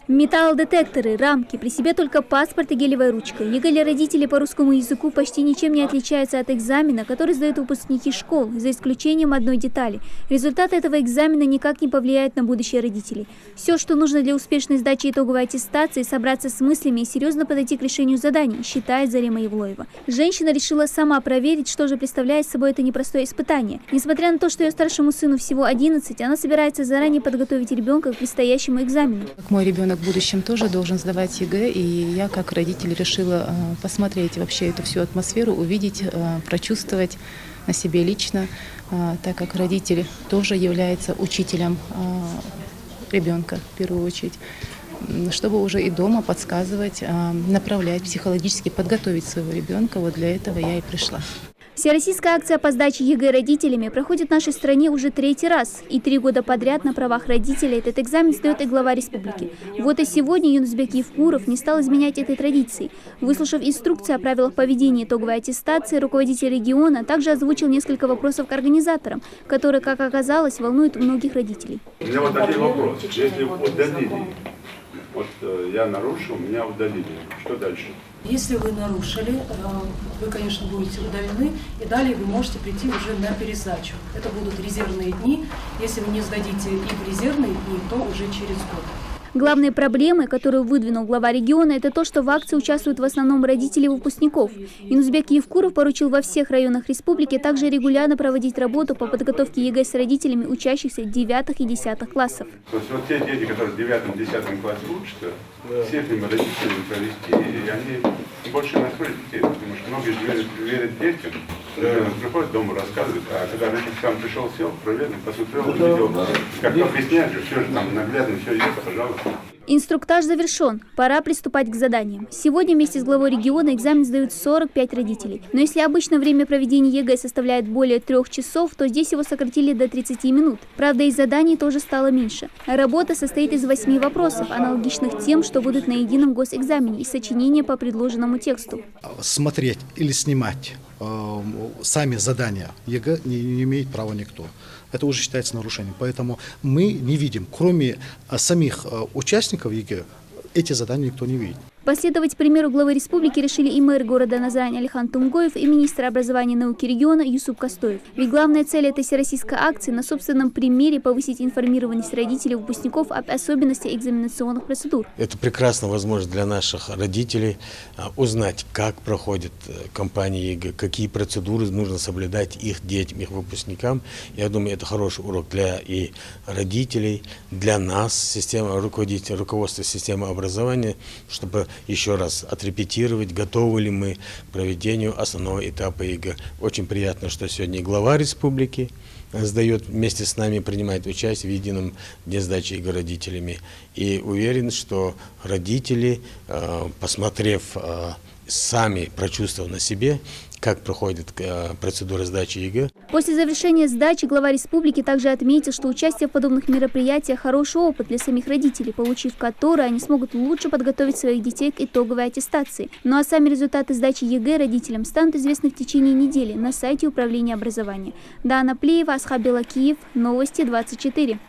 Металлодетекторы, рамки, при себе только паспорт и гелевая ручка. ЕГЭ для родителей по русскому языку почти ничем не отличается от экзамена, который сдают выпускники школ, за исключением одной детали. Результаты этого экзамена никак не повлияют на будущее родителей. Все, что нужно для успешной сдачи итоговой аттестации, собраться с мыслями и серьезно подойти к решению заданий, считает Зарема Евлоева. Женщина решила сама проверить, что же представляет собой это непростое испытание. Несмотря на то, что ее старшему сыну всего 11, она собирается заранее подготовить ребенка к предстоящему экзамену. Мой ребенок в будущем тоже должен сдавать ЕГЭ, и я как родитель решила посмотреть вообще эту всю атмосферу, увидеть, прочувствовать на себе лично, так как родитель тоже является учителем ребенка в первую очередь, чтобы уже и дома подсказывать, направлять, психологически подготовить своего ребенка. Вот для этого я и пришла. Всероссийская акция по сдаче ЕГЭ родителями проходит в нашей стране уже 3-й раз. И 3 года подряд на правах родителей этот экзамен сдает и глава республики. Вот и сегодня Юнусбек Евкуров не стал изменять этой традиции. Выслушав инструкции о правилах поведения итоговой аттестации, руководитель региона также озвучил несколько вопросов к организаторам, которые, как оказалось, волнуют многих родителей. У меня вот один вопрос. Если удалили, вот я нарушил, меня удалили, что дальше? Если вы нарушили, вы, конечно, будете удалены, и далее вы можете прийти уже на пересдачу. Это будут резервные дни. Если вы не сдадите и в резервные дни, то уже через год. Главные проблемы, которые выдвинул глава региона, это то, что в акции участвуют в основном родители выпускников. Юнусбек Евкуров поручил во всех районах республики также регулярно проводить работу по подготовке ЕГЭ с родителями учащихся 9 и 10 классов. То есть вот те дети, которые в 9-10 классе учатся, всех им родителям провести, и они больше настроят детей, потому что многие верят детям. Ребенок приходит дома, рассказывает, а когда родитель сам пришел, сел, проверил, посмотрел, увидел, как объяснять же, все же там наглядно, все есть, пожалуйста. Инструктаж завершен. Пора приступать к заданиям. Сегодня вместе с главой региона экзамен сдают 45 родителей. Но если обычно время проведения ЕГЭ составляет более 3 часов, то здесь его сократили до 30 минут. Правда, и заданий тоже стало меньше. Работа состоит из 8 вопросов, аналогичных тем, что будут на едином госэкзамене, и сочинения по предложенному тексту. Смотреть или снимать сами задания ЕГЭ не имеет права никто. Это уже считается нарушением. Поэтому мы не видим, кроме самих участников ЕГЭ, эти задания никто не видит. Последовать примеру главы республики решили и мэр города Назрань Алихан Тумгоев, и министр образования и науки региона Юсуп Костоев. Ведь главная цель этой всероссийской акции – на собственном примере повысить информированность родителей и выпускников об особенностях экзаменационных процедур. Это прекрасная возможность для наших родителей узнать, как проходит кампания ЕГЭ, какие процедуры нужно соблюдать их детям, их выпускникам. Я думаю, это хороший урок для и родителей, для нас, руководителей, руководства системы образования, чтобы еще раз отрепетировать, готовы ли мы к проведению основного этапа ЕГЭ. Очень приятно, что сегодня глава республики сдает вместе с нами, принимает участие в едином дне сдачи ЕГЭ родителями. И уверен, что родители, посмотрев сами, прочувствовав на себе, как проходит процедура сдачи ЕГЭ. После завершения сдачи глава республики также отметил, что участие в подобных мероприятиях – хороший опыт для самих родителей, получив который они смогут лучше подготовить своих детей к итоговой аттестации. Ну а сами результаты сдачи ЕГЭ родителям станут известны в течение недели на сайте Управления образования. Дана Плеева, Асхаб Белакиев, Новости 24.